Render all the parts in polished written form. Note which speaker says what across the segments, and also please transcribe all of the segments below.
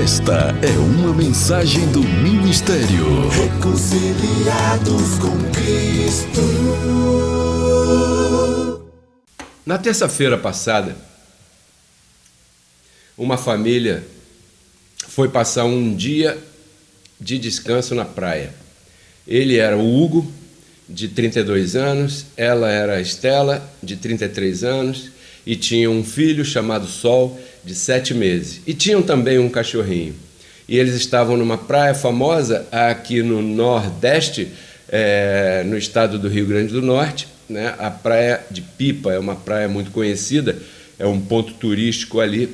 Speaker 1: Esta é uma mensagem do Ministério
Speaker 2: Reconciliados com Cristo.
Speaker 3: Na terça-feira passada, uma família foi passar um dia de descanso na praia. Ele era o Hugo, de 32 anos, ela era a Estela, de 33 anos, e tinha um filho chamado Sol, de 7 meses. E tinham também um cachorrinho. E eles estavam numa praia famosa aqui no Nordeste, no estado do Rio Grande do Norte, né? A Praia de Pipa é uma praia muito conhecida, é um ponto turístico ali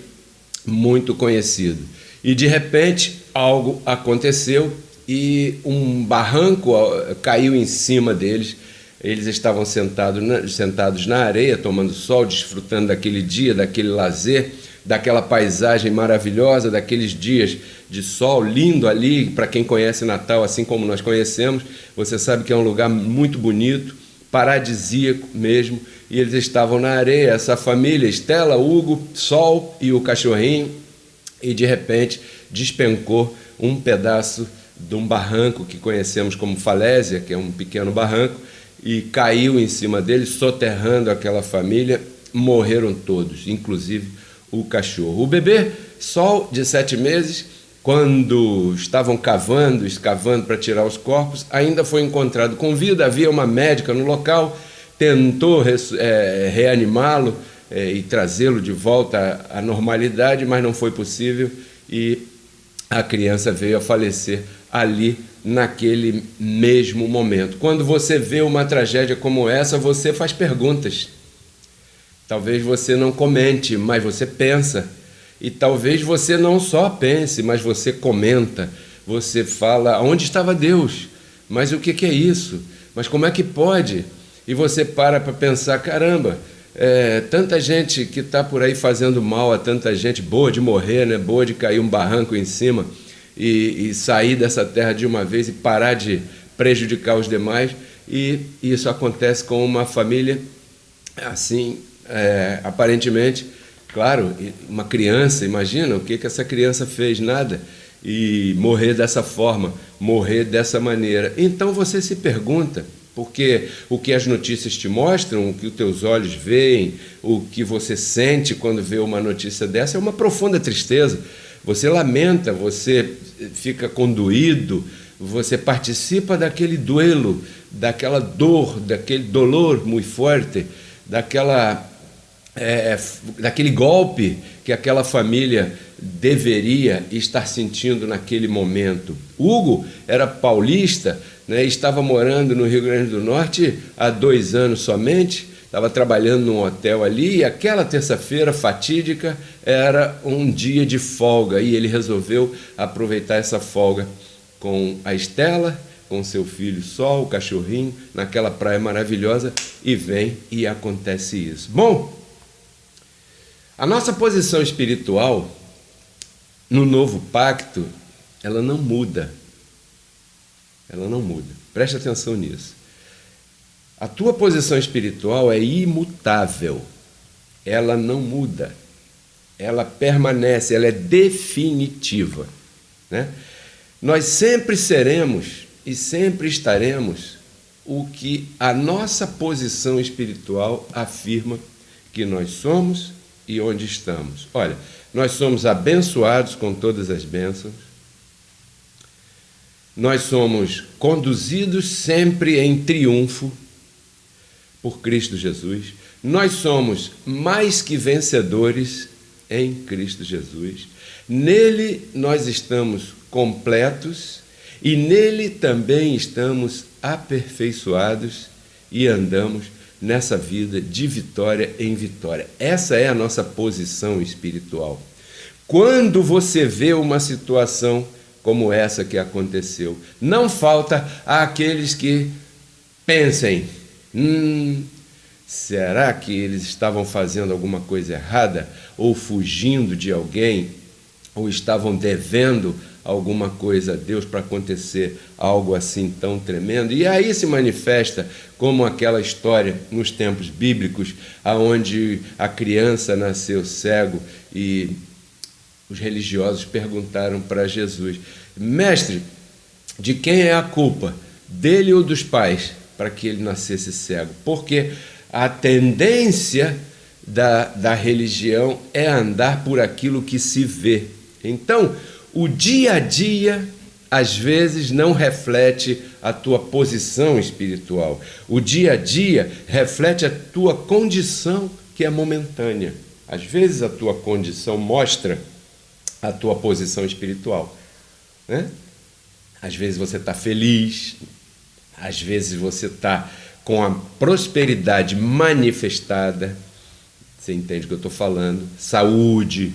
Speaker 3: muito conhecido. E de repente algo aconteceu e um barranco caiu em cima deles. Eles estavam sentados na areia, tomando sol, desfrutando daquele dia, daquele lazer, daquela paisagem maravilhosa, daqueles dias de sol lindo ali. Para quem conhece Natal, assim como nós conhecemos, você sabe que é um lugar muito bonito, paradisíaco mesmo. E eles estavam na areia, essa família, Estela, Hugo, Sol e o cachorrinho, e de repente despencou um pedaço de um barranco que conhecemos como falésia, que é um pequeno barranco, e caiu em cima deles, soterrando aquela família. Morreram todos, inclusive o cachorro. O bebê, Sol, de 7 meses, quando estavam escavando para tirar os corpos, ainda foi encontrado com vida. Havia uma médica no local, tentou reanimá-lo e trazê-lo de volta à normalidade, mas não foi possível e a criança veio a falecer ali naquele mesmo momento. Quando você vê uma tragédia como essa, você faz perguntas. Talvez você não comente, mas você pensa. E talvez você não só pense, mas você comenta. Você fala, onde estava Deus? Mas o que é isso? Mas como é que pode? E você para pensar, caramba, tanta gente que está por aí fazendo mal a tanta gente, boa de morrer, né? Boa de cair um barranco em cima e sair dessa terra de uma vez e parar de prejudicar os demais. E isso acontece com uma família assim, aparentemente, claro, uma criança, imagina o que essa criança fez, nada, e morrer dessa forma, morrer dessa maneira. Então você se pergunta, porque o que as notícias te mostram, o que os teus olhos veem, o que você sente quando vê uma notícia dessa é uma profunda tristeza. Você lamenta, você fica condoído, você participa daquele duelo, daquela dor, daquele dolor muito forte, daquele golpe que aquela família deveria estar sentindo naquele momento. Hugo era paulista, né, estava morando no Rio Grande do Norte há 2 anos somente, estava trabalhando num hotel ali, e aquela terça-feira fatídica era um dia de folga, e ele resolveu aproveitar essa folga com a Estela, com seu filho Sol, o cachorrinho, naquela praia maravilhosa, e vem e acontece isso. Bom, a nossa posição espiritual no novo pacto, ela não muda. Ela não muda. Preste atenção nisso. A tua posição espiritual é imutável. Ela não muda. Ela permanece, ela é definitiva, né? Nós sempre seremos e sempre estaremos o que a nossa posição espiritual afirma que nós somos e onde estamos. Olha, nós somos abençoados com todas as bênçãos, nós somos conduzidos sempre em triunfo por Cristo Jesus, nós somos mais que vencedores em Cristo Jesus, nele nós estamos completos e nele também estamos aperfeiçoados e andamos nessa vida de vitória em vitória. Essa é a nossa posição espiritual. Quando você vê uma situação como essa que aconteceu, não falta àqueles que pensem, será que eles estavam fazendo alguma coisa errada, ou fugindo de alguém, ou estavam devendo alguma coisa a Deus para acontecer algo assim tão tremendo? E aí se manifesta como aquela história nos tempos bíblicos, onde a criança nasceu cego e os religiosos perguntaram para Jesus: Mestre, de quem é a culpa? Dele ou dos pais? Para que ele nascesse cego. Porque a tendência da religião é andar por aquilo que se vê. Então, o dia a dia, às vezes, não reflete a tua posição espiritual. O dia a dia reflete a tua condição, que é momentânea. Às vezes, a tua condição mostra a tua posição espiritual, né? Às vezes você está feliz, às vezes você está com a prosperidade manifestada. Você entende o que eu estou falando? Saúde,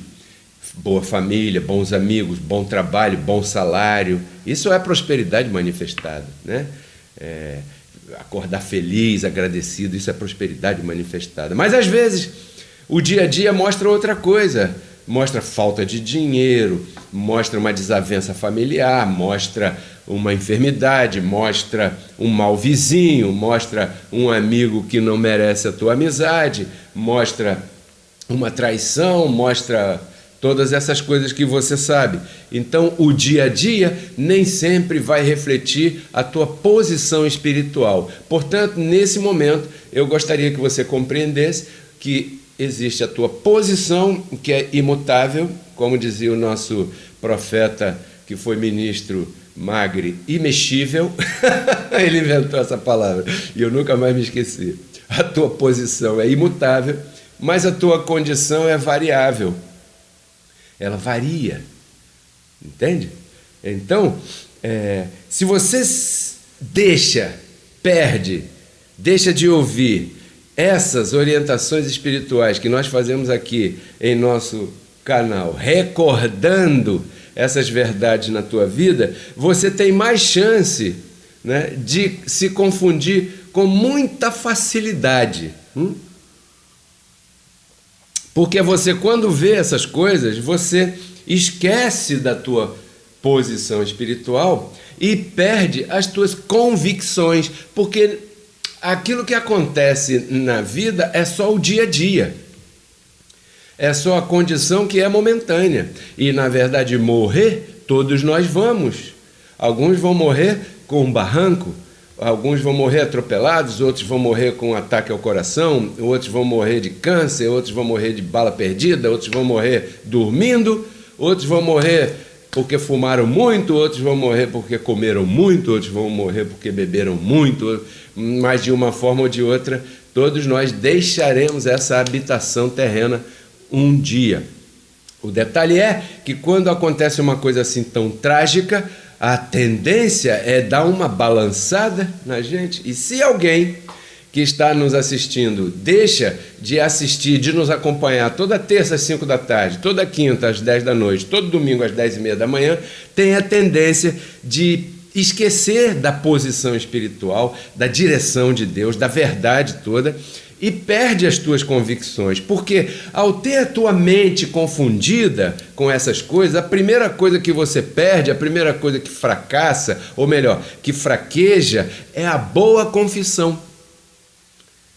Speaker 3: boa família, bons amigos, bom trabalho, bom salário. Isso é prosperidade manifestada, né? Acordar feliz, agradecido, isso é prosperidade manifestada. Mas às vezes o dia a dia mostra outra coisa. Mostra falta de dinheiro, mostra uma desavença familiar, mostra uma enfermidade, mostra um mau vizinho, mostra um amigo que não merece a tua amizade, mostra uma traição, mostra todas essas coisas que você sabe. Então, o dia a dia nem sempre vai refletir a tua posição espiritual. Portanto, nesse momento, eu gostaria que você compreendesse que existe a tua posição, que é imutável, como dizia o nosso profeta, que foi ministro Magre, imexível. Ele inventou essa palavra e eu nunca mais me esqueci. A tua posição é imutável, mas a tua condição é variável. Ela varia, entende? Então, se você deixa de ouvir essas orientações espirituais que nós fazemos aqui em nosso canal, recordando essas verdades na tua vida, você tem mais chance, né, de se confundir com muita facilidade. Porque você, quando vê essas coisas, você esquece da tua posição espiritual e perde as tuas convicções, porque aquilo que acontece na vida é só o dia a dia. É só a condição que é momentânea. E, na verdade, morrer, todos nós vamos. Alguns vão morrer com um barranco, alguns vão morrer atropelados, outros vão morrer com um ataque ao coração, outros vão morrer de câncer, outros vão morrer de bala perdida, outros vão morrer dormindo, outros vão morrer porque fumaram muito, outros vão morrer porque comeram muito, outros vão morrer porque beberam muito, mas de uma forma ou de outra, todos nós deixaremos essa habitação terrena um dia. O detalhe é que quando acontece uma coisa assim tão trágica, a tendência é dar uma balançada na gente. E se alguém que está nos assistindo deixa de assistir, de nos acompanhar toda terça às 5 da tarde, toda quinta às 10 da noite, todo domingo às 10h30 da manhã, tem a tendência de esquecer da posição espiritual, da direção de Deus, da verdade toda, e perde as tuas convicções, porque ao ter a tua mente confundida com essas coisas, a primeira coisa que você perde, a primeira coisa que fracassa, ou melhor, que fraqueja, é a boa confissão.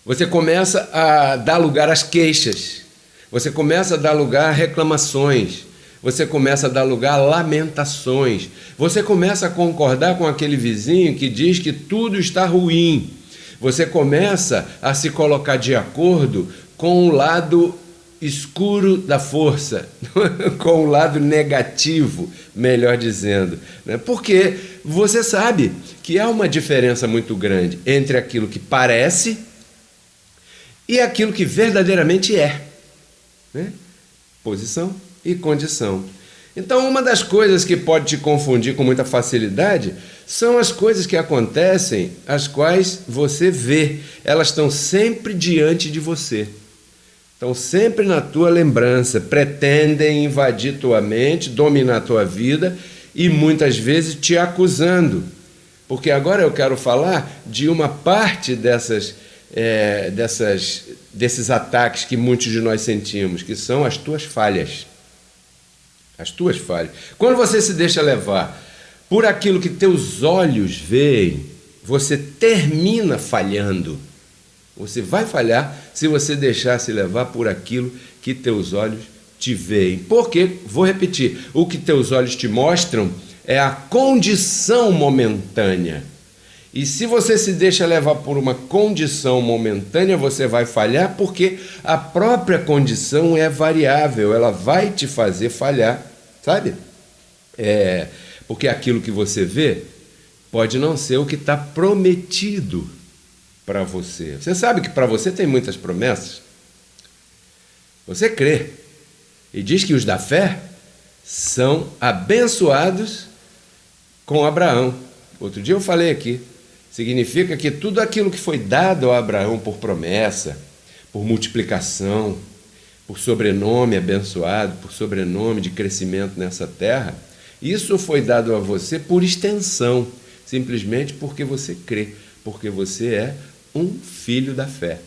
Speaker 3: Você começa a dar lugar às queixas, você começa a dar lugar a reclamações, você começa a dar lugar a lamentações, você começa a concordar com aquele vizinho que diz que tudo está ruim, você começa a se colocar de acordo com o lado escuro da força, com o lado negativo, melhor dizendo, né? Porque você sabe que há uma diferença muito grande entre aquilo que parece e aquilo que verdadeiramente é, né? Posição e condição. Então, uma das coisas que pode te confundir com muita facilidade são as coisas que acontecem, as quais você vê. Elas estão sempre diante de você. Estão sempre na tua lembrança, pretendem invadir tua mente, dominar tua vida e muitas vezes te acusando. Porque agora eu quero falar de uma parte desses ataques que muitos de nós sentimos, que são as tuas falhas. As tuas falhas. Quando você se deixa levar por aquilo que teus olhos veem, você termina falhando. Você vai falhar se você deixar se levar por aquilo que teus olhos te veem. Porque, vou repetir, o que teus olhos te mostram é a condição momentânea. E se você se deixa levar por uma condição momentânea, você vai falhar, porque a própria condição é variável, ela vai te fazer falhar, sabe? Porque aquilo que você vê pode não ser o que está prometido para você. Você sabe que para você tem muitas promessas. Você crê e diz que os da fé são abençoados com Abraão. Outro dia eu falei aqui. Significa que tudo aquilo que foi dado a Abraão por promessa, por multiplicação, por sobrenome abençoado, por sobrenome de crescimento nessa terra, isso foi dado a você por extensão, simplesmente porque você crê, porque você é um filho da fé.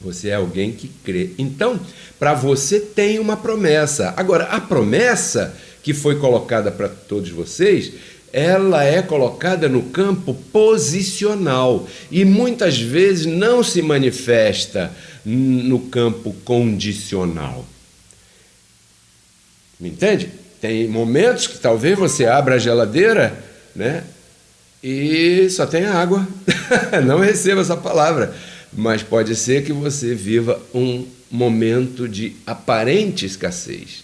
Speaker 3: Você é alguém que crê. Então, para você tem uma promessa. Agora, a promessa que foi colocada para todos vocês, ela é colocada no campo posicional e muitas vezes não se manifesta no campo condicional. Me entende? Tem momentos que talvez você abra a geladeira, né, e só tem água. Não receba essa palavra. Mas pode ser que você viva um momento de aparente escassez,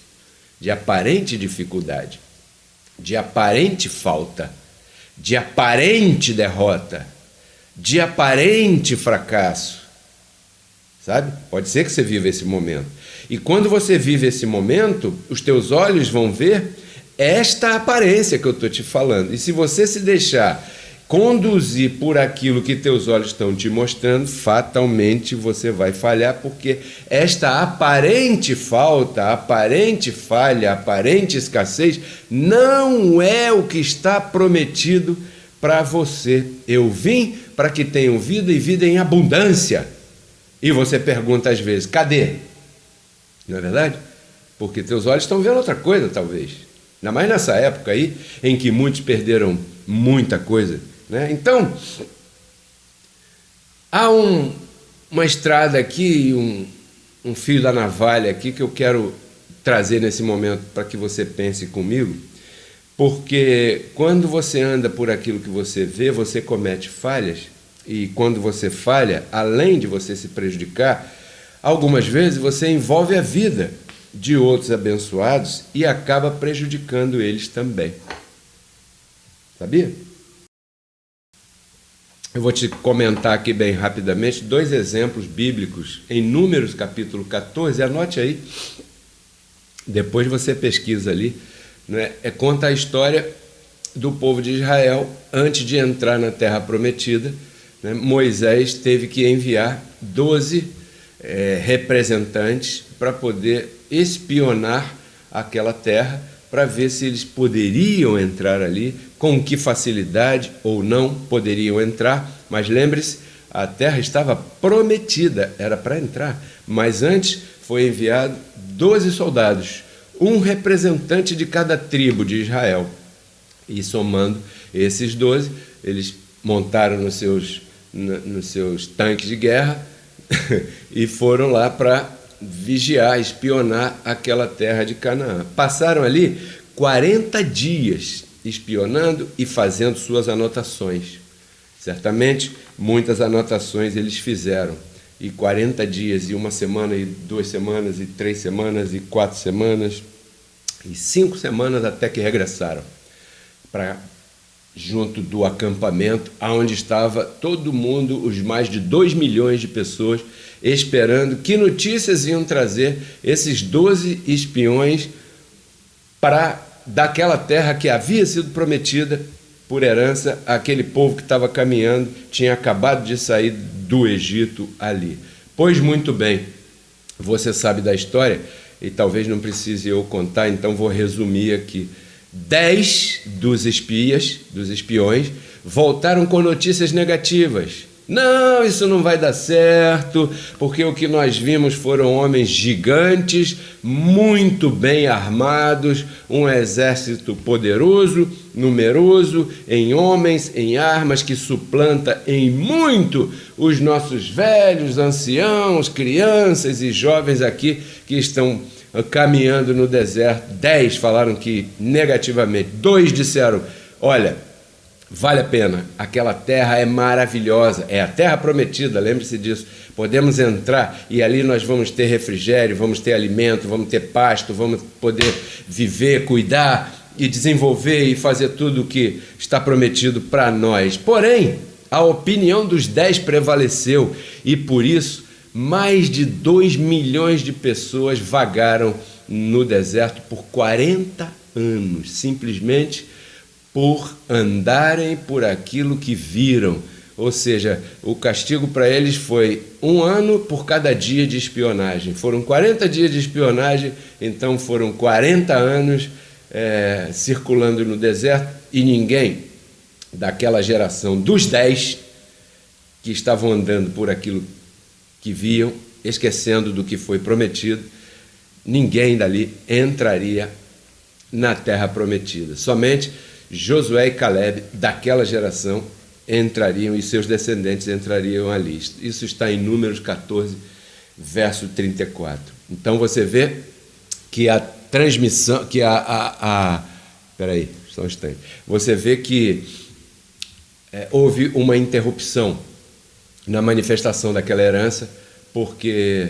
Speaker 3: de aparente dificuldade, de aparente falta, de aparente derrota, de aparente fracasso, sabe? Pode ser que você viva esse momento. E quando você vive esse momento, os teus olhos vão ver esta aparência que eu estou te falando. E se você se deixar conduzir por aquilo que teus olhos estão te mostrando, fatalmente você vai falhar, porque esta aparente falta, aparente falha, aparente escassez não é o que está prometido para você. Eu vim para que tenham vida e vida em abundância. E você pergunta às vezes, cadê? Não é verdade? Porque teus olhos estão vendo outra coisa, talvez. Ainda mais nessa época aí, em que muitos perderam muita coisa. Então, há uma estrada aqui, um fio da navalha aqui que eu quero trazer nesse momento para que você pense comigo, porque quando você anda por aquilo que você vê, você comete falhas, e quando você falha, além de você se prejudicar, algumas vezes você envolve a vida de outros abençoados e acaba prejudicando eles também. Sabia? Eu vou te comentar aqui bem rapidamente 2 exemplos bíblicos em Números capítulo 14, anote aí, depois você pesquisa ali, né? Conta a história do povo de Israel antes de entrar na terra prometida, né? Moisés teve que enviar 12 representantes para poder espionar aquela terra, para ver se eles poderiam entrar ali, com que facilidade ou não poderiam entrar. Mas lembre-se, a terra estava prometida, era para entrar. Mas antes foi enviado 12 soldados, um representante de cada tribo de Israel. E somando esses 12, eles montaram nos seus tanques de guerra e foram lá para vigiar, espionar aquela terra de Canaã. Passaram ali 40 dias espionando e fazendo suas anotações. Certamente, muitas anotações eles fizeram. E 40 dias, e 1 semana, e 2 semanas, e 3 semanas, e 4 semanas, e 5 semanas até que regressaram para junto do acampamento, onde estava todo mundo, os mais de 2 milhões de pessoas, esperando que notícias iam trazer esses 12 espiões daquela terra que havia sido prometida por herança àquele povo que estava caminhando, tinha acabado de sair do Egito ali. Pois muito bem, você sabe da história e talvez não precise eu contar, então vou resumir aqui. 10 dos espiões, voltaram com notícias negativas. Não, isso não vai dar certo, porque o que nós vimos foram homens gigantes, muito bem armados, um exército poderoso, numeroso, em homens, em armas, que suplanta em muito os nossos velhos, anciãos, crianças e jovens aqui que estão caminhando no deserto. 10 falaram que negativamente. 2 disseram, olha, vale a pena, aquela terra é maravilhosa, é a terra prometida, lembre-se disso. Podemos entrar e ali nós vamos ter refrigério, vamos ter alimento, vamos ter pasto, vamos poder viver, cuidar e desenvolver e fazer tudo o que está prometido para nós. Porém, a opinião dos 10 prevaleceu e por isso mais de 2 milhões de pessoas vagaram no deserto por 40 anos, simplesmente por andarem por aquilo que viram. Ou seja, o castigo para eles foi 1 ano por cada dia de espionagem. Foram 40 dias de espionagem, então foram 40 anos circulando no deserto e ninguém daquela geração dos 10 que estavam andando por aquilo que viam, esquecendo do que foi prometido, ninguém dali entraria na terra prometida. Somente Josué e Caleb, daquela geração, entrariam e seus descendentes entrariam ali. Isso está em Números 14, verso 34. Então você vê que a transmissão, que peraí, só um instante. Você vê que houve uma interrupção na manifestação daquela herança, porque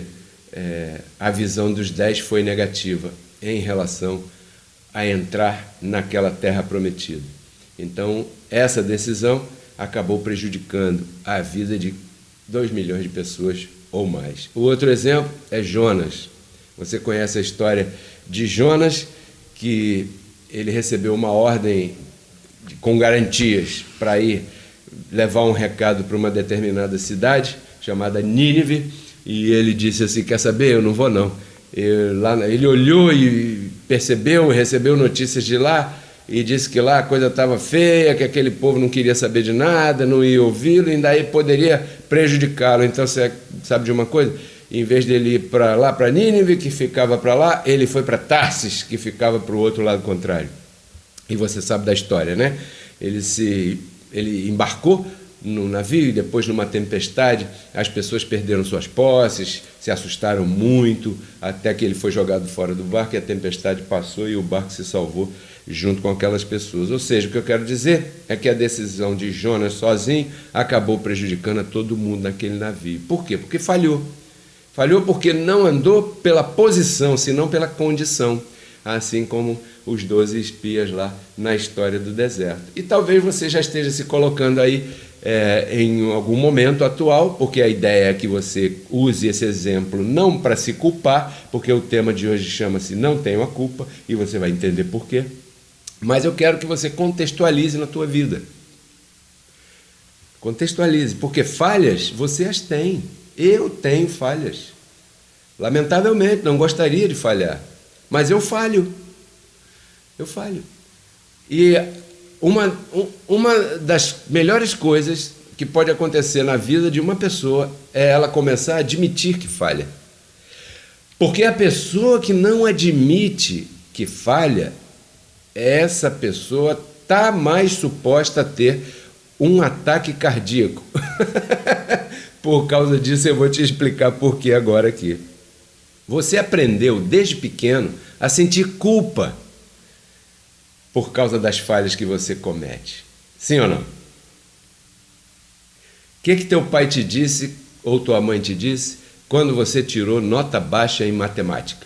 Speaker 3: a visão dos 10 foi negativa em relação a entrar naquela terra prometida. Então, essa decisão acabou prejudicando a vida de 2 milhões de pessoas ou mais. O outro exemplo é Jonas. Você conhece a história de Jonas, que ele recebeu uma ordem com garantias para ir levar um recado para uma determinada cidade, chamada Nínive, e ele disse assim, quer saber, eu não vou não. Ele olhou e percebeu, recebeu notícias de lá, e disse que lá a coisa estava feia, que aquele povo não queria saber de nada, não ia ouvi-lo, e daí poderia prejudicá-lo. Então, você sabe de uma coisa? Em vez dele ir para lá, para Nínive, que ficava para lá, ele foi para Tarsis, que ficava para o outro lado contrário. E você sabe da história, né? Ele embarcou no navio e depois, numa tempestade, as pessoas perderam suas posses, se assustaram muito, até que ele foi jogado fora do barco e a tempestade passou e o barco se salvou junto com aquelas pessoas. Ou seja, o que eu quero dizer é que a decisão de Jonas sozinho acabou prejudicando a todo mundo naquele navio. Por quê? Porque falhou. Falhou porque não andou pela posição, senão pela condição, assim como os 12 espias lá na história do deserto. E talvez você já esteja se colocando aí em algum momento atual, porque a ideia é que você use esse exemplo não para se culpar, porque o tema de hoje chama-se Não Tenho a Culpa, e você vai entender por quê. Mas eu quero que você contextualize na tua vida. Contextualize, porque falhas você as tem. Eu tenho falhas. Lamentavelmente, não gostaria de falhar, mas eu falho. Eu falho. E uma das melhores coisas que pode acontecer na vida de uma pessoa é ela começar a admitir que falha. Porque a pessoa que não admite que falha, essa pessoa está mais suposta a ter um ataque cardíaco. Por causa disso, eu vou te explicar por que agora aqui. Você aprendeu desde pequeno a sentir culpa por causa das falhas que você comete. Sim ou não? O que teu pai te disse ou tua mãe te disse quando você tirou nota baixa em matemática?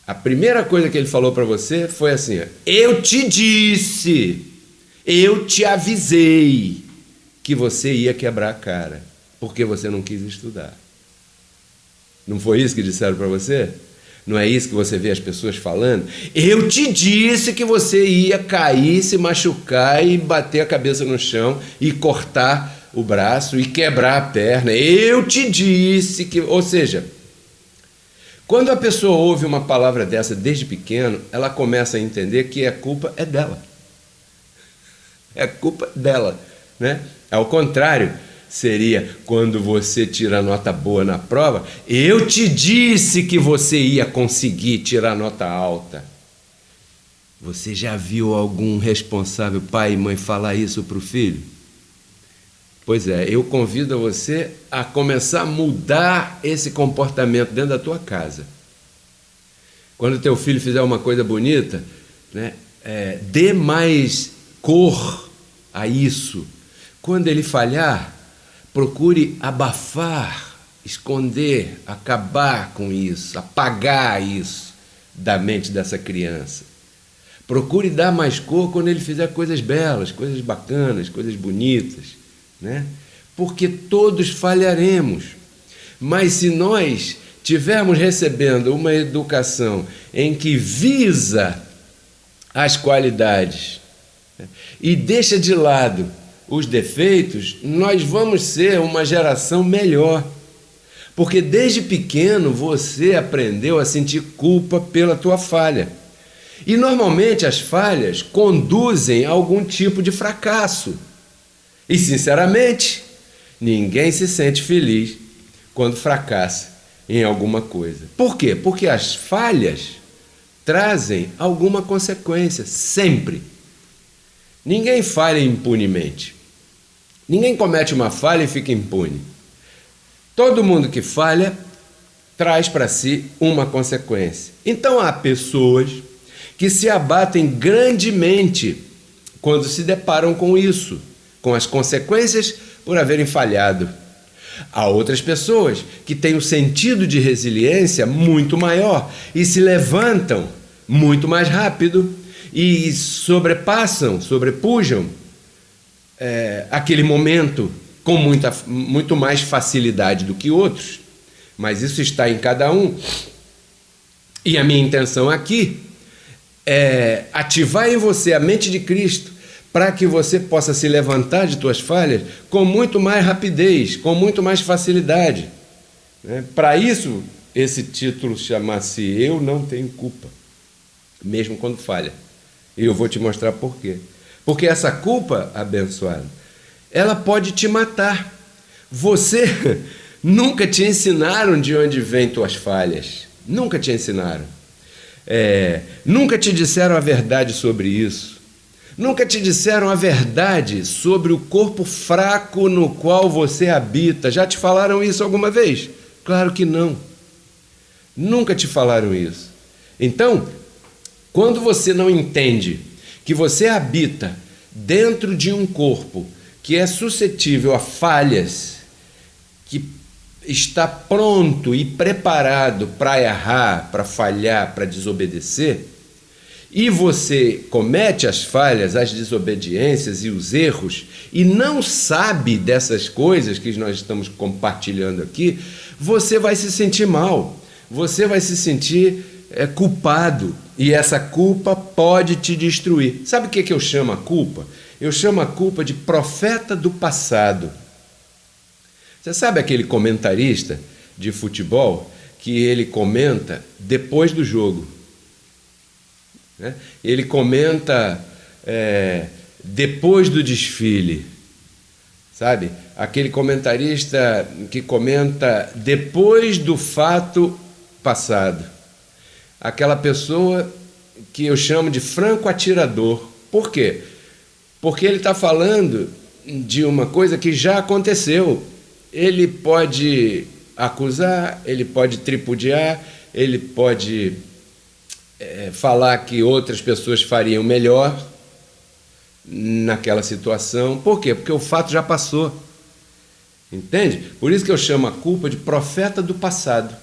Speaker 3: A primeira coisa que ele falou para você foi assim: eu te disse, eu te avisei que você ia quebrar a cara, porque você não quis estudar. Não foi isso que disseram para você? Não é isso que você vê as pessoas falando? Eu te disse que você ia cair, se machucar e bater a cabeça no chão e cortar o braço e quebrar a perna. Eu te disse que... Ou seja, quando a pessoa ouve uma palavra dessa desde pequeno, ela começa a entender que a culpa é dela. É culpa dela, né? Ao contrário, seria quando você tira nota boa na prova, eu te disse que você ia conseguir tirar nota alta. Você já viu algum responsável, pai e mãe, falar isso para o filho? Pois é, eu convido você a começar a mudar esse comportamento dentro da tua casa. Quando teu filho fizer uma coisa bonita, né, dê mais cor a isso. Quando ele falhar, procure abafar, esconder, acabar com isso, apagar isso da mente dessa criança. Procure dar mais cor quando ele fizer coisas belas, coisas bacanas, coisas bonitas, né? Porque todos falharemos. Mas se nós tivermos recebendo uma educação em que visa as qualidades, né, e deixa de lado os defeitos, nós vamos ser uma geração melhor. Porque desde pequeno você aprendeu a sentir culpa pela tua falha. E normalmente as falhas conduzem a algum tipo de fracasso. E sinceramente, ninguém se sente feliz quando fracassa em alguma coisa. Por quê? Porque as falhas trazem alguma consequência, sempre. Ninguém falha impunemente. Ninguém comete uma falha e fica impune. Todo mundo que falha traz para si uma consequência. Então há pessoas que se abatem grandemente quando se deparam com isso, com as consequências por haverem falhado. Há outras pessoas que têm um sentido de resiliência muito maior e se levantam muito mais rápido e sobrepujam aquele momento com muito mais facilidade do que outros. Mas isso está em cada um. E a minha intenção aqui é ativar em você a mente de Cristo para que você possa se levantar de tuas falhas com muito mais rapidez, com muito mais facilidade. Para isso, esse título chama-se Eu Não Tenho Culpa, mesmo quando falha. E eu vou te mostrar por quê. Porque essa culpa, abençoada, ela pode te matar. Você nunca te ensinaram de onde vêm tuas falhas. Nunca te ensinaram. Nunca te disseram a verdade sobre isso. Nunca te disseram a verdade sobre o corpo fraco no qual você habita. Já te falaram isso alguma vez? Claro que não. Nunca te falaram isso. Então, quando você não entende que você habita dentro de um corpo que é suscetível a falhas, que está pronto e preparado para errar, para falhar, para desobedecer, e você comete as falhas, as desobediências e os erros, e não sabe dessas coisas que nós estamos compartilhando aqui, você vai se sentir mal, você vai se sentir culpado, e essa culpa pode te destruir. Sabe o que eu chamo a culpa? Eu chamo a culpa de profeta do passado. Você sabe aquele comentarista de futebol que ele comenta depois do jogo? Ele comenta depois do desfile, sabe? Aquele comentarista que comenta depois do fato passado. Aquela pessoa que eu chamo de franco atirador. Por quê? Porque ele está falando de uma coisa que já aconteceu. Ele pode acusar, ele pode tripudiar, ele pode falar que outras pessoas fariam melhor naquela situação. Por quê? Porque o fato já passou. Entende? Por isso que eu chamo a culpa de profeta do passado.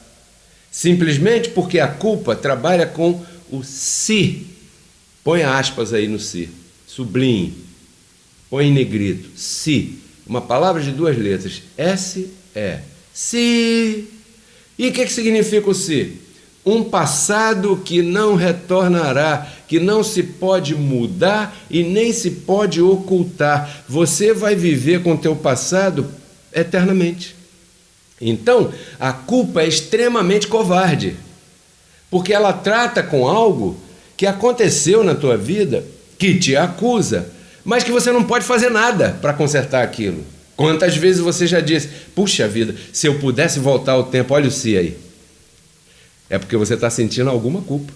Speaker 3: Simplesmente porque a culpa trabalha com o se. Põe aspas aí no se. Sublinhe. Põe em negrito. Se. Uma palavra de duas letras. S-E. Se. E o que significa o se? Um passado que não retornará, que não se pode mudar e nem se pode ocultar. Você vai viver com o teu passado eternamente. Então, a culpa é extremamente covarde, porque ela trata com algo que aconteceu na tua vida, que te acusa, mas que você não pode fazer nada para consertar aquilo. Quantas vezes você já disse, puxa vida, se eu pudesse voltar ao tempo, olha o se aí. É porque você está sentindo alguma culpa.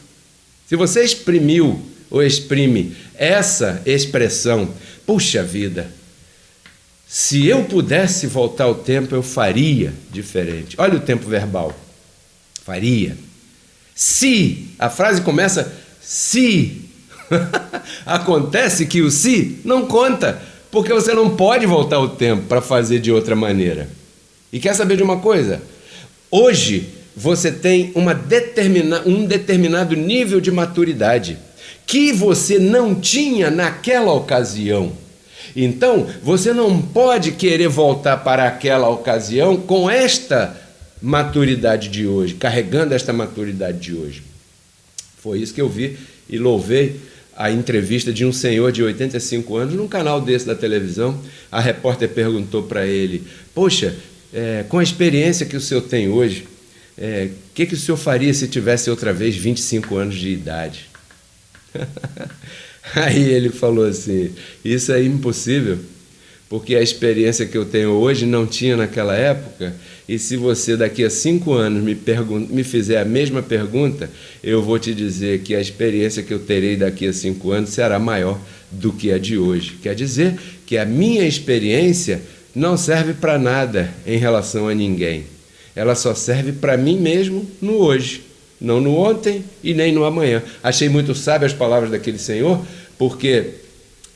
Speaker 3: Se você exprimiu ou exprime essa expressão, puxa vida, se eu pudesse voltar ao tempo, eu faria diferente. Olha o tempo verbal. Faria. Se, a frase começa se. Acontece que o se não conta, porque você não pode voltar o tempo para fazer de outra maneira. E quer saber de uma coisa? Hoje você tem um determinado nível de maturidade que você não tinha naquela ocasião. Então, você não pode querer voltar para aquela ocasião com esta maturidade de hoje, carregando esta maturidade de hoje. Foi isso que eu vi e louvei a entrevista de um senhor de 85 anos num canal desse da televisão. A repórter perguntou para ele: poxa, com a experiência que o senhor tem hoje, que o senhor faria se tivesse outra vez 25 anos de idade? Aí ele falou assim: isso é impossível, porque a experiência que eu tenho hoje não tinha naquela época, e se você daqui a 5 anos me fizer a mesma pergunta, eu vou te dizer que a experiência que eu terei daqui a 5 anos será maior do que a de hoje. Quer dizer que a minha experiência não serve para nada em relação a ninguém. Ela só serve para mim mesmo no hoje, não no ontem e nem no amanhã. Achei muito sábio as palavras daquele senhor, porque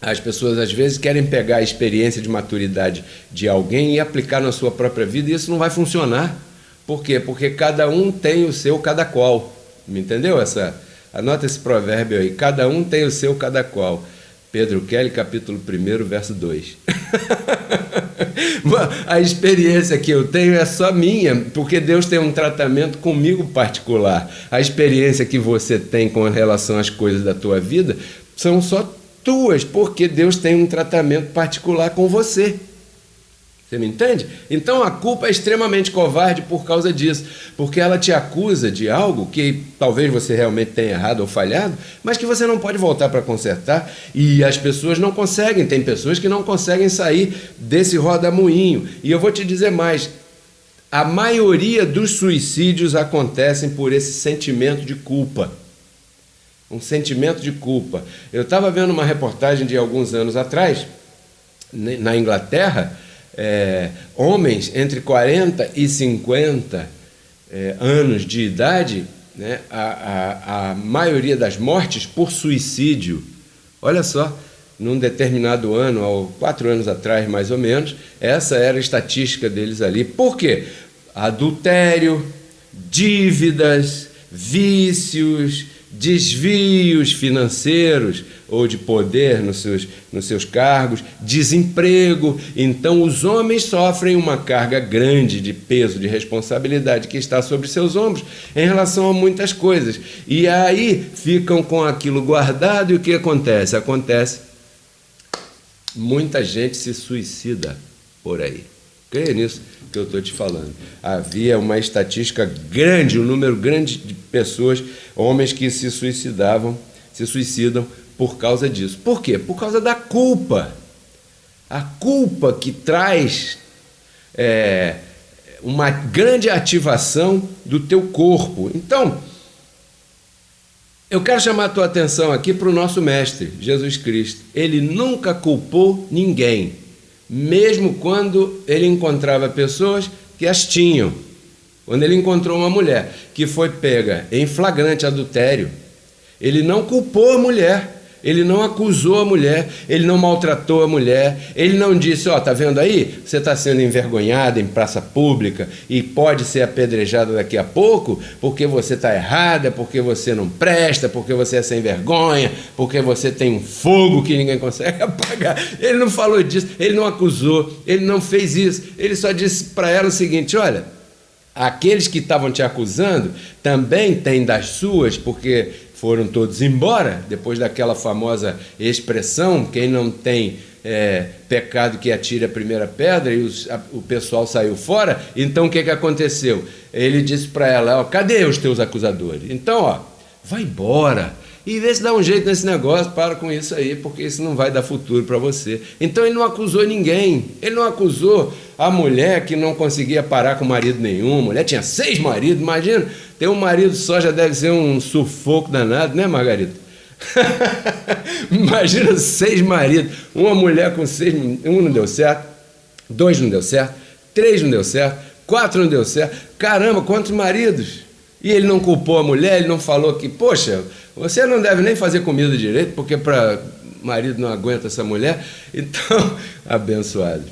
Speaker 3: as pessoas às vezes querem pegar a experiência de maturidade de alguém e aplicar na sua própria vida, e isso não vai funcionar. Por quê? Porque cada um tem o seu cada qual. Me entendeu? Anota esse provérbio aí: cada um tem o seu cada qual. Pedro Kelly, capítulo 1, verso 2. A experiência que eu tenho é só minha, porque Deus tem um tratamento comigo particular. A experiência que você tem com relação às coisas da tua vida são só tuas, porque Deus tem um tratamento particular com você. Você me entende? Então a culpa é extremamente covarde por causa disso, porque ela te acusa de algo que talvez você realmente tenha errado ou falhado, mas que você não pode voltar para consertar, e as pessoas não conseguem. Tem pessoas que não conseguem sair desse rodamuinho. E eu vou te dizer mais: a maioria dos suicídios acontecem por esse sentimento de culpa. Um sentimento de culpa. Eu estava vendo uma reportagem de alguns anos atrás, na Inglaterra. Homens entre 40 e 50 anos de idade, né, a maioria das mortes por suicídio. Olha só, num determinado ano, 4 anos atrás mais ou menos, essa era a estatística deles ali. Por quê? Adultério, dívidas, vícios, desvios financeiros ou de poder nos seus cargos, desemprego. Então os homens sofrem uma carga grande de peso, de responsabilidade que está sobre seus ombros em relação a muitas coisas, e aí ficam com aquilo guardado. E o que acontece? Muita gente se suicida por aí. Creia nisso que eu estou te falando. Havia uma estatística grande, um número grande de pessoas, homens que se suicidam por causa disso. Por quê? Por causa da culpa. A culpa que traz uma grande ativação do teu corpo. Então, eu quero chamar a tua atenção aqui para o nosso Mestre, Jesus Cristo. Ele nunca culpou ninguém, mesmo quando ele encontrava pessoas que as tinham. Quando ele encontrou uma mulher que foi pega em flagrante adultério, ele não culpou a mulher, ele não acusou a mulher, ele não maltratou a mulher, ele não disse: tá vendo aí? Você está sendo envergonhada em praça pública e pode ser apedrejada daqui a pouco porque você está errada, porque você não presta, porque você é sem vergonha, porque você tem um fogo que ninguém consegue apagar. Ele não falou disso, ele não acusou, ele não fez isso. Ele só disse para ela o seguinte: olha, aqueles que estavam te acusando também têm das suas, porque foram todos embora, depois daquela famosa expressão: quem não tem pecado que atire a primeira pedra, e o pessoal saiu fora. Então o que aconteceu? Ele disse para ela: cadê os teus acusadores? Então, vai embora e vê se dá um jeito nesse negócio, para com isso aí, porque isso não vai dar futuro para você. Então ele não acusou ninguém, ele não acusou a mulher que não conseguia parar com marido nenhum. A mulher tinha 6 maridos, imagina, ter um marido só já deve ser um sufoco danado, né, Margarida? Imagina 6 maridos, uma mulher com 6, um não deu certo, 2 não deu certo, 3 não deu certo, 4 não deu certo, caramba, quantos maridos? E ele não culpou a mulher, ele não falou que, poxa, você não deve nem fazer comida direito, porque para marido não aguenta essa mulher. Então, abençoado.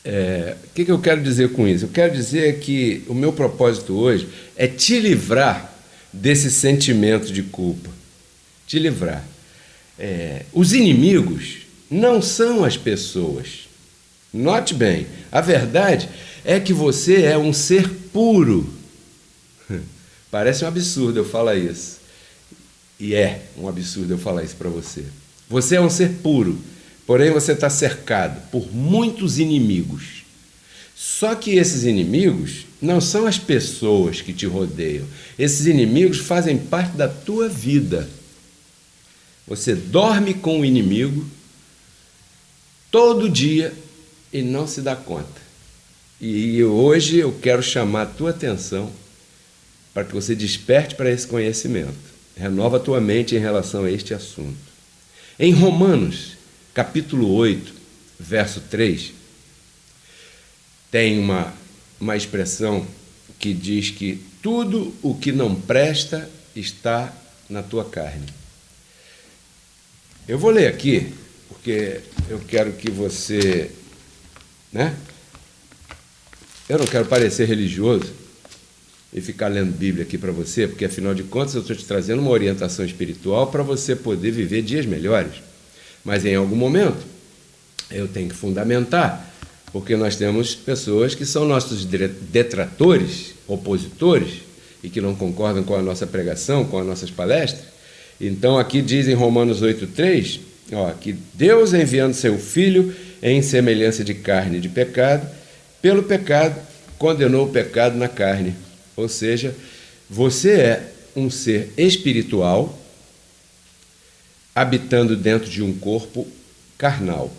Speaker 3: O que eu quero dizer com isso? Eu quero dizer que o meu propósito hoje é te livrar desse sentimento de culpa. Te livrar. Os inimigos não são as pessoas. Note bem, a verdade é que você é um ser puro. Parece um absurdo eu falar isso. E é um absurdo eu falar isso para você. Você é um ser puro, porém você está cercado por muitos inimigos. Só que esses inimigos não são as pessoas que te rodeiam. Esses inimigos fazem parte da tua vida. Você dorme com o inimigo todo dia e não se dá conta. E hoje eu quero chamar a tua atenção para que você desperte para esse conhecimento. Renova a tua mente em relação a este assunto. Em Romanos, capítulo 8, verso 3, tem uma expressão que diz que tudo o que não presta está na tua carne. Eu vou ler aqui, porque eu quero que você, eu não quero parecer religioso e ficar lendo Bíblia aqui para você, porque afinal de contas eu estou te trazendo uma orientação espiritual para você poder viver dias melhores. Mas em algum momento eu tenho que fundamentar, porque nós temos pessoas que são nossos detratores, opositores, e que não concordam com a nossa pregação, com as nossas palestras. Então aqui diz em Romanos 8,3, que Deus, enviando seu Filho em semelhança de carne de pecado, pelo pecado condenou o pecado na carne. Ou seja, você é um ser espiritual habitando dentro de um corpo carnal,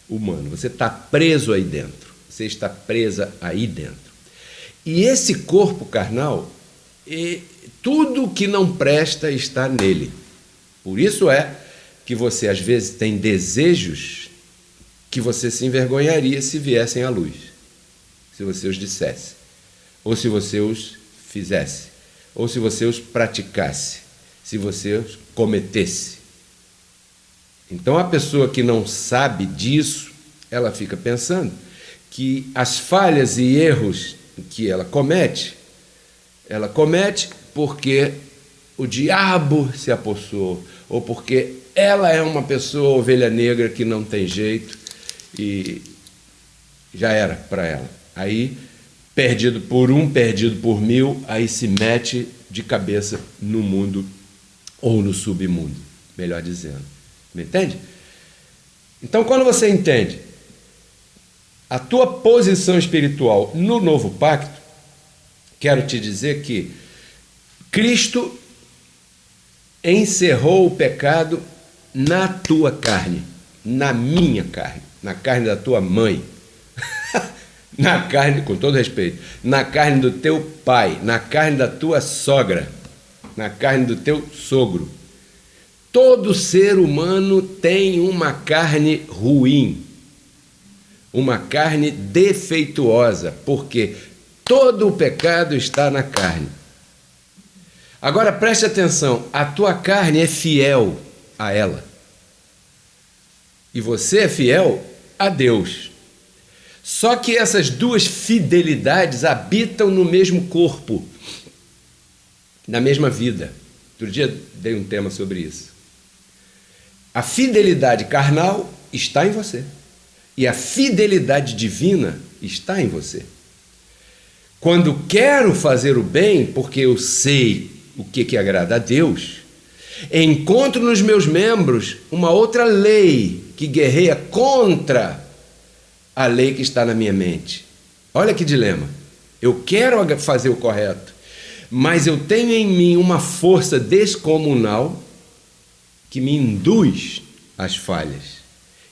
Speaker 3: humano. Você está preso aí dentro. Você está presa aí dentro. E esse corpo carnal, tudo que não presta está nele. Por isso é que você às vezes tem desejos que você se envergonharia se viessem à luz, se você os dissesse, ou se você os fizesse, ou se você os praticasse, se você os cometesse. Então a pessoa que não sabe disso, ela fica pensando que as falhas e erros que ela comete porque o diabo se apossou, ou porque ela é uma pessoa ovelha negra que não tem jeito e já era para ela. Aí, perdido por um, perdido por mil, aí se mete de cabeça no mundo ou no submundo, melhor dizendo. Me entende? Então, quando você entende a tua posição espiritual no novo pacto, quero te dizer que Cristo encerrou o pecado na tua carne, na minha carne, na carne da tua mãe, na carne, com todo respeito, na carne do teu pai, na carne da tua sogra, na carne do teu sogro. Todo ser humano tem uma carne ruim, uma carne defeituosa, porque todo o pecado está na carne. Agora preste atenção, a tua carne é fiel a ela. E você é fiel a Deus. Só que essas duas fidelidades habitam no mesmo corpo, na mesma vida. Outro dia dei um tema sobre isso. A fidelidade carnal está em você. E a fidelidade divina está em você. Quando quero fazer o bem, porque eu sei o que agrada a Deus, encontro nos meus membros uma outra lei que guerreia contra a lei que está na minha mente. Olha que dilema. Eu quero fazer o correto, mas eu tenho em mim uma força descomunal que me induz às falhas.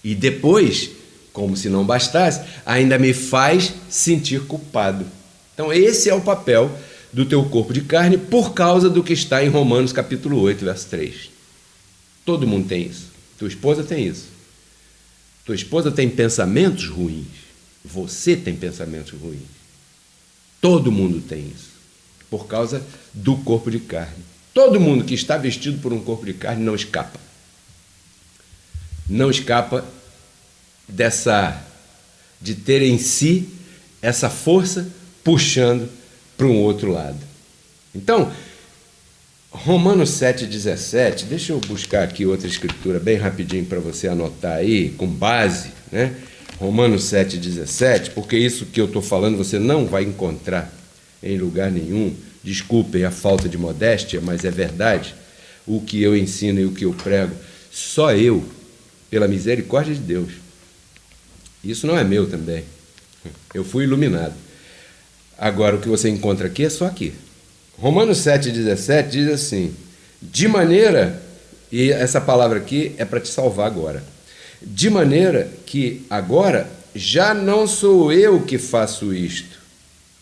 Speaker 3: E depois, como se não bastasse, ainda me faz sentir culpado. Então esse é o papel do teu corpo de carne por causa do que está em Romanos capítulo 8, verso 3. Todo mundo tem isso. Tua esposa tem isso. Tua esposa tem pensamentos ruins. Você tem pensamentos ruins. Todo mundo tem isso. por causa do corpo de carne. Todo mundo que está vestido por um corpo de carne não escapa. Não escapa de ter em si essa força puxando para um outro lado. Então, Romanos 7,17, deixa eu buscar aqui outra escritura bem rapidinho para você anotar aí, com base, né? Romanos 7,17, porque isso que eu estou falando você não vai encontrar em lugar nenhum. Desculpem a falta de modéstia, mas é verdade. O que eu ensino e o que eu prego, só eu, pela misericórdia de Deus. Isso não é meu também. Eu fui iluminado. Agora, o que você encontra aqui é só aqui. Romanos 7,17 diz assim, de maneira, e essa palavra aqui é para te salvar agora, de maneira que agora já não sou eu que faço isto,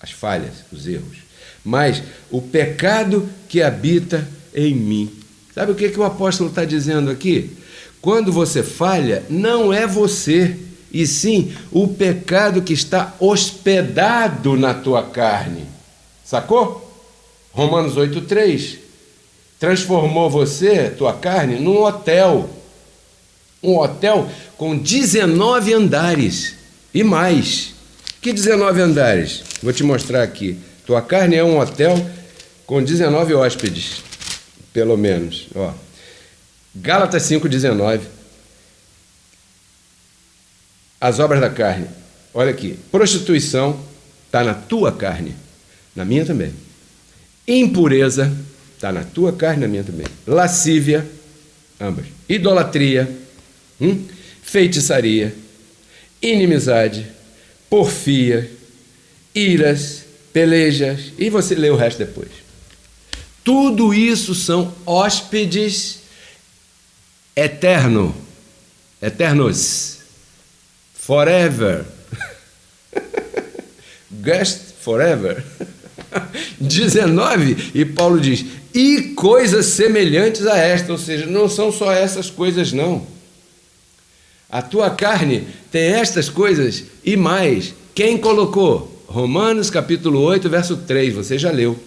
Speaker 3: as falhas, os erros, mas o pecado que habita em mim. Sabe o que o apóstolo está dizendo aqui? Quando você falha, não é você, e sim o pecado que está hospedado na tua carne. Sacou? Romanos 8,3 transformou você, tua carne, num hotel. Um hotel com 19 andares e mais. Que 19 andares? Vou te mostrar aqui. Tua carne é um hotel com 19 hóspedes, pelo menos. Ó. Gálatas 5,19. As obras da carne. Olha aqui. Prostituição está na tua carne. Na minha também. Impureza está na tua carne, na minha também. Lascívia, ambas. Idolatria, feitiçaria, inimizade, porfia, iras, pelejas, e você lê o resto depois. Tudo isso são hóspedes eternos, forever, guest forever. 19, e Paulo diz, e coisas semelhantes a esta, ou seja, não são só essas coisas não. A tua carne tem estas coisas e mais. Quem colocou? Romanos capítulo 8, verso 3, você já leu.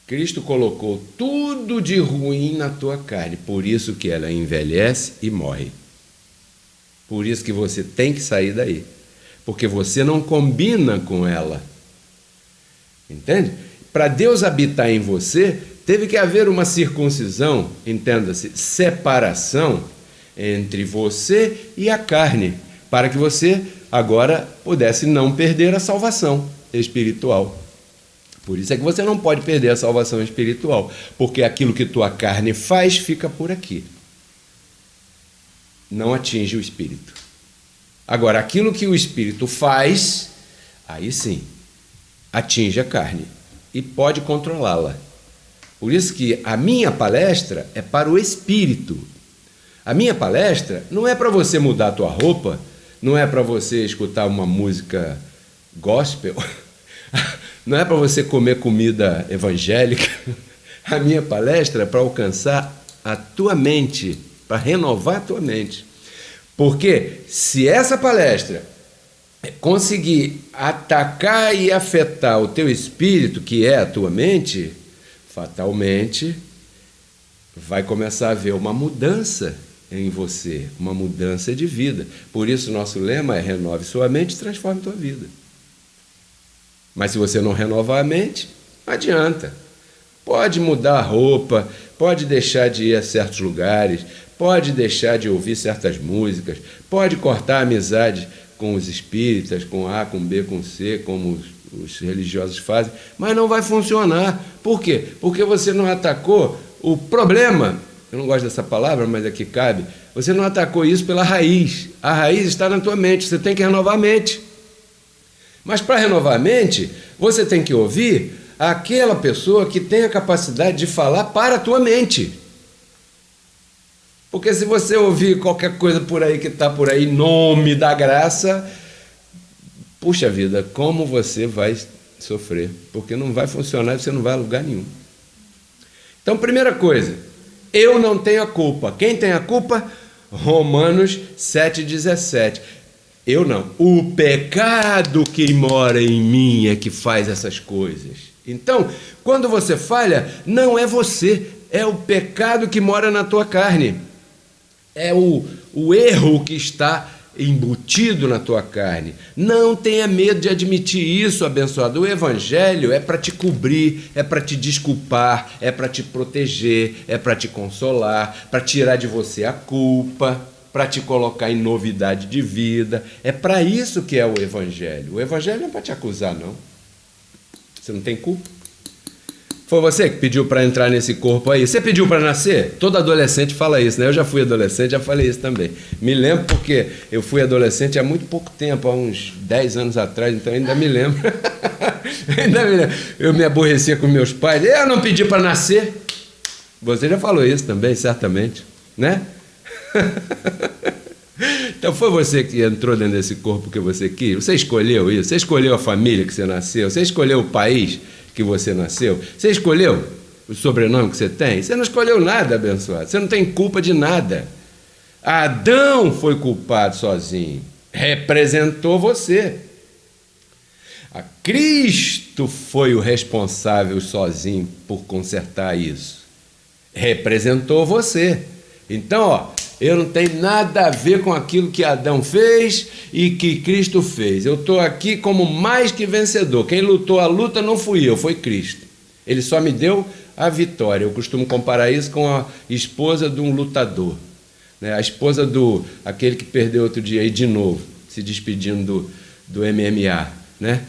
Speaker 3: Cristo colocou tudo de ruim na tua carne, por isso que ela envelhece e morre. Por isso que você tem que sair daí. Porque você não combina com ela. Entende? Para Deus habitar em você, teve que haver uma circuncisão, entenda-se, separação entre você e a carne, para que você agora pudesse não perder a salvação espiritual. Por isso é que você não pode perder a salvação espiritual, porque aquilo que tua carne faz fica por aqui. Não atinge o espírito. Agora, aquilo que o espírito faz, aí sim, atinge a carne e pode controlá-la. Por isso que a minha palestra é para o espírito. A minha palestra não é para você mudar a tua roupa, não é para você escutar uma música gospel, não é para você comer comida evangélica. A minha palestra é para alcançar a tua mente, para renovar a tua mente. Porque se essa palestra conseguir atacar e afetar o teu espírito, que é a tua mente, fatalmente vai começar a haver uma mudança em você, uma mudança de vida. Por isso nosso lema é renove sua mente e transforme tua vida. Mas se você não renovar a mente, não adianta. Pode mudar a roupa, pode deixar de ir a certos lugares, pode deixar de ouvir certas músicas, pode cortar a amizade com os espíritas, com A, com B, com C, como os religiosos fazem, mas não vai funcionar. Por quê? Porque você não atacou o problema. Eu não gosto dessa palavra, mas aqui cabe. Você não atacou isso pela raiz. A raiz está na tua mente, você tem que renovar a mente. Mas para renovar a mente, você tem que ouvir aquela pessoa que tem a capacidade de falar para a tua mente. Porque se você ouvir qualquer coisa por aí que está por aí, em nome da graça, puxa vida, como você vai sofrer? Porque não vai funcionar e você não vai a lugar nenhum. Então, primeira coisa, eu não tenho a culpa. Quem tem a culpa? Romanos 7,17. Eu não. O pecado que mora em mim é que faz essas coisas. Então, quando você falha, não é você, é o pecado que mora na tua carne. É o erro que está embutido na tua carne. Não tenha medo de admitir isso, abençoado. O evangelho é para te cobrir, é para te desculpar, é para te proteger, é para te consolar, para tirar de você a culpa, para te colocar em novidade de vida. É para isso que é o evangelho. O evangelho não é para te acusar, não. Você não tem culpa. Foi você que pediu para entrar nesse corpo aí? Você pediu para nascer? Todo adolescente fala isso, né? Eu já fui adolescente, já falei isso também. Me lembro porque eu fui adolescente há muito pouco tempo, há uns 10 anos atrás, então ainda me lembro. Ainda me lembro. Eu me aborrecia com meus pais. Eu não pedi para nascer. Você já falou isso também, certamente, né? Então foi você que entrou dentro desse corpo que você quis? Você escolheu isso? Você escolheu a família que você nasceu? Você escolheu o país que você nasceu? Você escolheu o sobrenome que você tem? Você não escolheu nada, abençoado. Você não tem culpa de nada. Adão foi culpado sozinho. Representou você. A Cristo foi o responsável sozinho por consertar isso. Representou você. Então, ó, eu não tenho nada a ver com aquilo que Adão fez e que Cristo fez. Eu estou aqui como mais que vencedor. Quem lutou a luta não fui eu, foi Cristo. Ele só me deu a vitória. Eu costumo comparar isso com a esposa de um lutador, né? A esposa do aquele que perdeu outro dia aí de novo, se despedindo do MMA, né?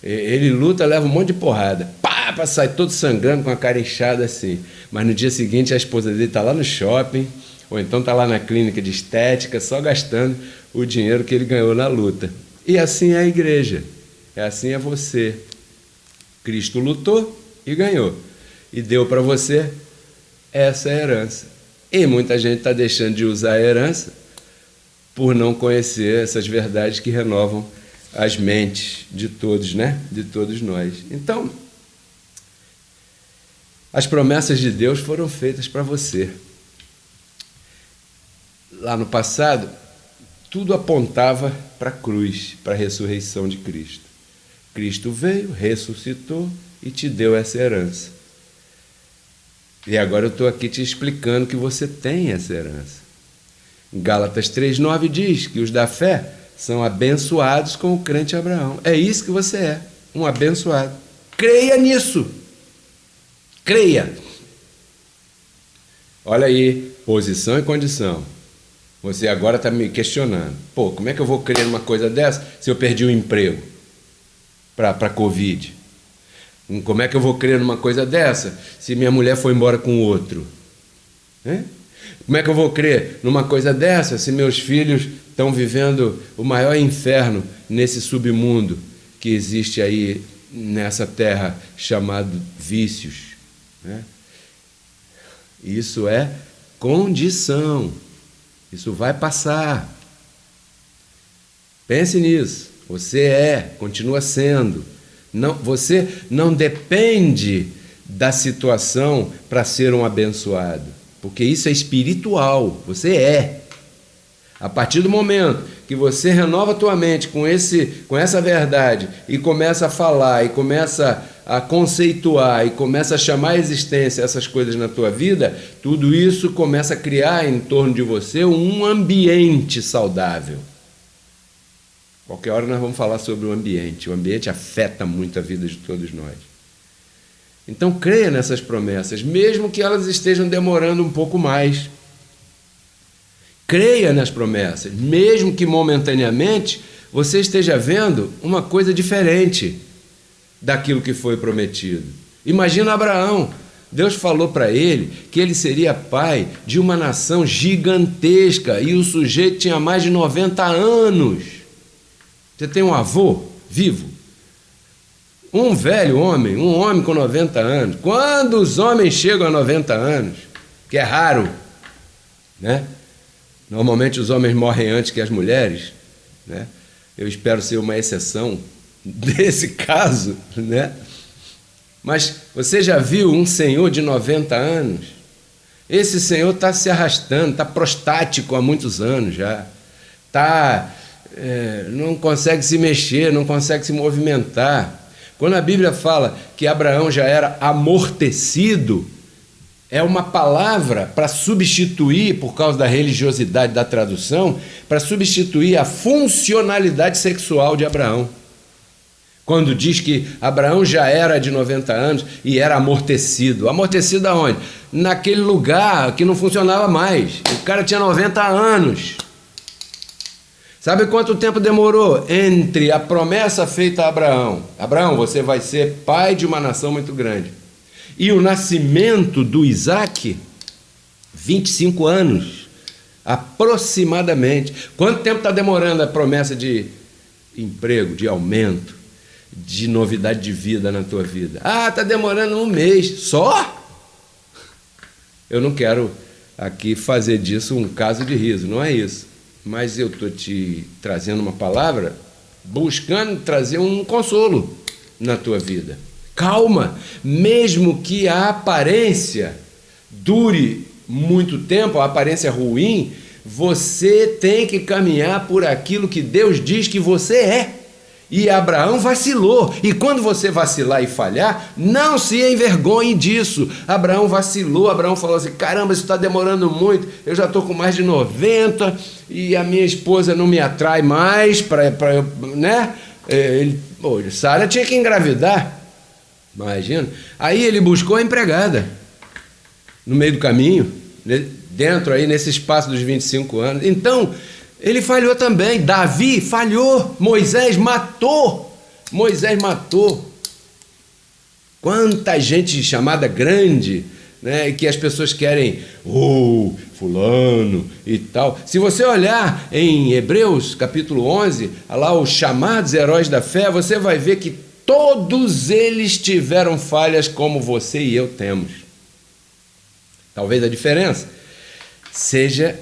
Speaker 3: Ele luta, leva um monte de porrada, pá, sai todo sangrando com a cara inchada assim. Mas no dia seguinte a esposa dele está lá no shopping, ou então está lá na clínica de estética, só gastando o dinheiro que ele ganhou na luta. E assim é a igreja, assim é você. Cristo lutou e ganhou, e deu para você essa herança. E muita gente está deixando de usar a herança por não conhecer essas verdades que renovam as mentes de todos, né? De todos nós. Então, as promessas de Deus foram feitas para você. Lá no passado, tudo apontava para a cruz, para a ressurreição de Cristo. Cristo veio, ressuscitou e te deu essa herança. E agora eu estou aqui te explicando que você tem essa herança. Em Gálatas 3,9 diz que os da fé são abençoados com o crente Abraão. É isso que você é, um abençoado. Creia nisso. Creia. Olha aí, posição e condição. Você agora está me questionando. Pô, como é que eu vou crer numa coisa dessa se eu perdi o emprego para a Covid? Como é que eu vou crer numa coisa dessa se minha mulher foi embora com outro? Como é que eu vou crer numa coisa dessa se meus filhos estão vivendo o maior inferno nesse submundo que existe aí nessa terra chamado vícios? Isso é condição. Isso vai passar. Pense nisso. Você continua sendo. Não, você não depende da situação para ser um abençoado, porque isso é espiritual. Você é. A partir do momento que você renova a tua mente com essa verdade e começa a falar, e começa a conceituar, e começa a chamar à existência essas coisas na tua vida, tudo isso começa a criar em torno de você um ambiente saudável. Qualquer hora nós vamos falar sobre o ambiente. O ambiente afeta muito a vida de todos nós. Então creia nessas promessas, mesmo que elas estejam demorando um pouco mais. Creia nas promessas, mesmo que momentaneamente você esteja vendo uma coisa diferente daquilo que foi prometido. Imagina Abraão. Deus falou para ele que ele seria pai de uma nação gigantesca e o sujeito tinha mais de 90 anos. Você tem um avô vivo, um velho homem, um homem com 90 anos. Quando os homens chegam a 90 anos, que é raro, né? Normalmente os homens morrem antes que as mulheres, né? Eu espero ser uma exceção desse caso, né? Mas você já viu um senhor de 90 anos? Esse senhor está se arrastando, está prostático há muitos anos já, está não consegue se mexer, não consegue se movimentar. Quando a Bíblia fala que Abraão já era amortecido, é uma palavra para substituir, por causa da religiosidade da tradução, para substituir a funcionalidade sexual de Abraão. Quando diz que Abraão já era de 90 anos e era amortecido. Amortecido aonde? Naquele lugar que não funcionava mais. O cara tinha 90 anos. Sabe quanto tempo demorou entre a promessa feita a Abraão? Abraão, você vai ser pai de uma nação muito grande. E o nascimento do Isaac? 25 anos, aproximadamente. Quanto tempo está demorando a promessa de emprego, de aumento, de novidade de vida na tua vida? Está demorando um mês. Só? Eu não quero aqui fazer disso um caso de riso, não é isso. Mas eu estou te trazendo uma palavra, buscando trazer um consolo na tua vida. Calma, mesmo que a aparência dure muito tempo, a aparência ruim, você tem que caminhar por aquilo que Deus diz que você é. E Abraão vacilou. E quando você vacilar e falhar, não se envergonhe disso. Abraão vacilou, Abraão falou assim, caramba, isso está demorando muito, eu já estou com mais de 90 e a minha esposa não me atrai mais, né? Sara tinha que engravidar. Imagina. Aí ele buscou a empregada no meio do caminho, dentro aí nesse espaço dos 25 anos. Então, ele falhou também. Davi falhou. Moisés matou. Quanta gente chamada grande, né, que as pessoas querem, fulano e tal. Se você olhar em Hebreus capítulo 11, lá os chamados heróis da fé, você vai ver que todos eles tiveram falhas como você e eu temos. Talvez a diferença seja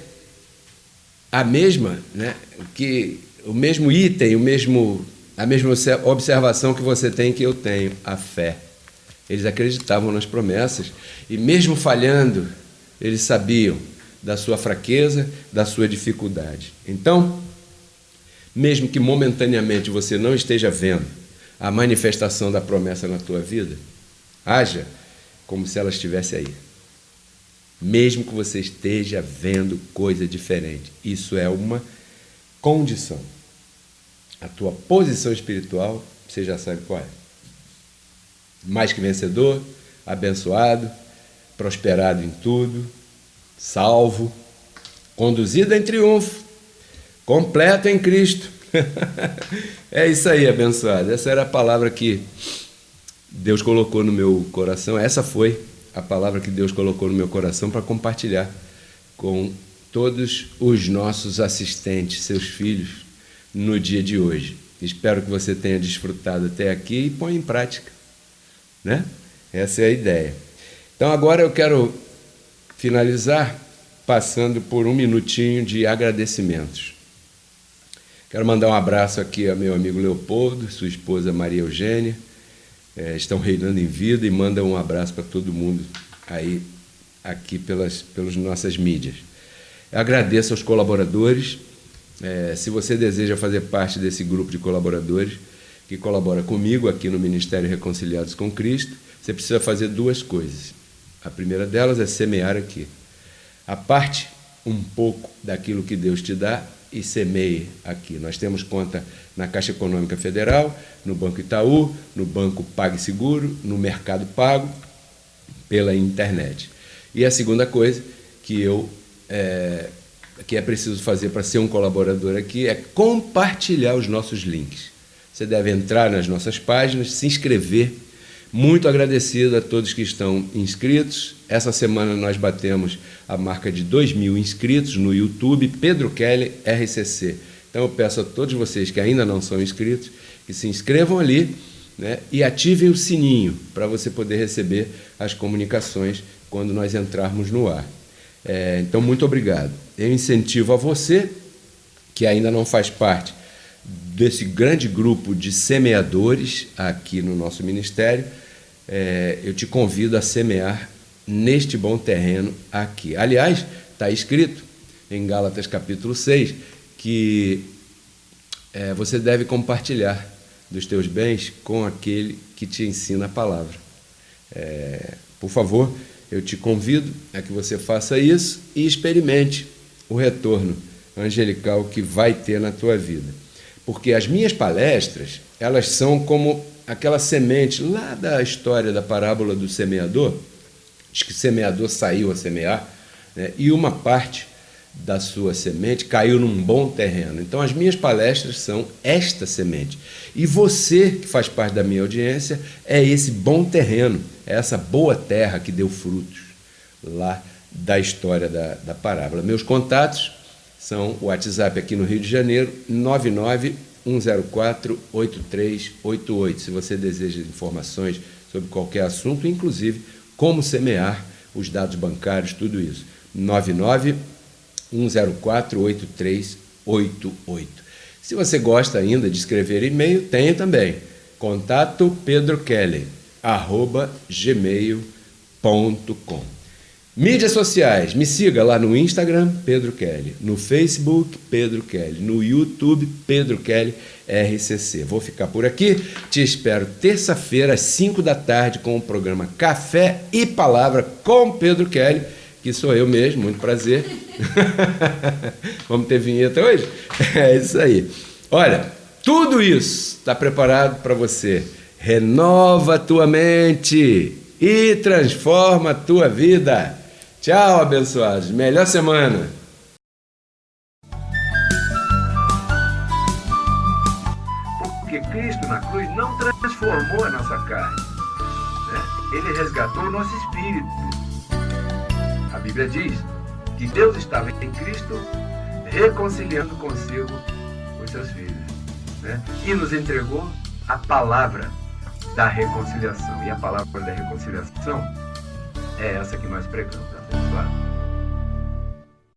Speaker 3: a mesma, né? Que o mesmo item, a mesma observação que você tem que eu tenho, a fé. Eles acreditavam nas promessas e mesmo falhando, eles sabiam da sua fraqueza, da sua dificuldade. Então, mesmo que momentaneamente você não esteja vendo a manifestação da promessa na tua vida, haja como se ela estivesse aí. Mesmo que você esteja vendo coisa diferente. Isso é uma condição. A tua posição espiritual, você já sabe qual é. Mais que vencedor, abençoado, prosperado em tudo, salvo, conduzido em triunfo, completo em Cristo. É isso aí, abençoado. Essa era a palavra que Deus colocou no meu coração. Essa foi a palavra que Deus colocou no meu coração para compartilhar com todos os nossos assistentes, seus filhos, no dia de hoje. Espero que você tenha desfrutado até aqui e põe em prática, né? Essa é a ideia. Então agora eu quero finalizar passando por um minutinho de agradecimentos. Quero mandar um abraço aqui ao meu amigo Leopoldo, sua esposa Maria Eugênia, estão reinando em vida, e manda um abraço para todo mundo aí, aqui pelas nossas mídias. Eu agradeço aos colaboradores. Se você deseja fazer parte desse grupo de colaboradores que colabora comigo aqui no Ministério Reconciliados com Cristo, você precisa fazer duas coisas. A primeira delas é semear aqui. Aparte um pouco daquilo que Deus te dá e semeie aqui. Nós temos conta na Caixa Econômica Federal, no Banco Itaú, no Banco PagSeguro, no Mercado Pago, pela internet. E a segunda coisa que é preciso fazer para ser um colaborador aqui é compartilhar os nossos links. Você deve entrar nas nossas páginas, se inscrever. Muito agradecido a todos que estão inscritos. Essa semana nós batemos a marca de 2.000 inscritos no YouTube, Pedro Kelly RCC. Então eu peço a todos vocês que ainda não são inscritos, que se inscrevam ali, né, e ativem o sininho para você poder receber as comunicações quando nós entrarmos no ar. Então, muito obrigado. Eu incentivo a você, que ainda não faz parte desse grande grupo de semeadores aqui no nosso ministério, eu te convido a semear neste bom terreno aqui. Aliás, está escrito em Gálatas capítulo 6, que você deve compartilhar dos teus bens com aquele que te ensina a palavra. Por favor, eu te convido a que você faça isso e experimente o retorno angelical que vai ter na tua vida. Porque as minhas palestras, elas são como aquela semente lá da história da parábola do semeador. Diz que o semeador saiu a semear, né, e uma parte da sua semente caiu num bom terreno. Então as minhas palestras são esta semente. E você, que faz parte da minha audiência, é esse bom terreno, é essa boa terra que deu frutos lá da história da parábola. Meus contatos são o WhatsApp aqui no Rio de Janeiro, 991048388. Se você deseja informações sobre qualquer assunto, inclusive como semear, os dados bancários, tudo isso. 991048388. Se você gosta ainda de escrever e-mail, tenho também. Contato pedrokelly@gmail.com. Mídias sociais, me siga lá no Instagram, Pedro Kelly, no Facebook, Pedro Kelly, no YouTube, Pedro Kelly RCC. Vou ficar por aqui, te espero terça-feira às 5 da tarde com o programa Café e Palavra com Pedro Kelly, que sou eu mesmo, muito prazer. Vamos ter vinheta hoje? É isso aí. Olha, tudo isso está preparado para você. Renova a tua mente e transforma a tua vida. Tchau, abençoados. Melhor semana. Porque Cristo na cruz não transformou a nossa carne, né? Ele resgatou o nosso espírito. A Bíblia diz que Deus estava em Cristo reconciliando consigo os seus filhos, né? E nos entregou a palavra da reconciliação. E a palavra da reconciliação é essa que nós pregamos, abençoado.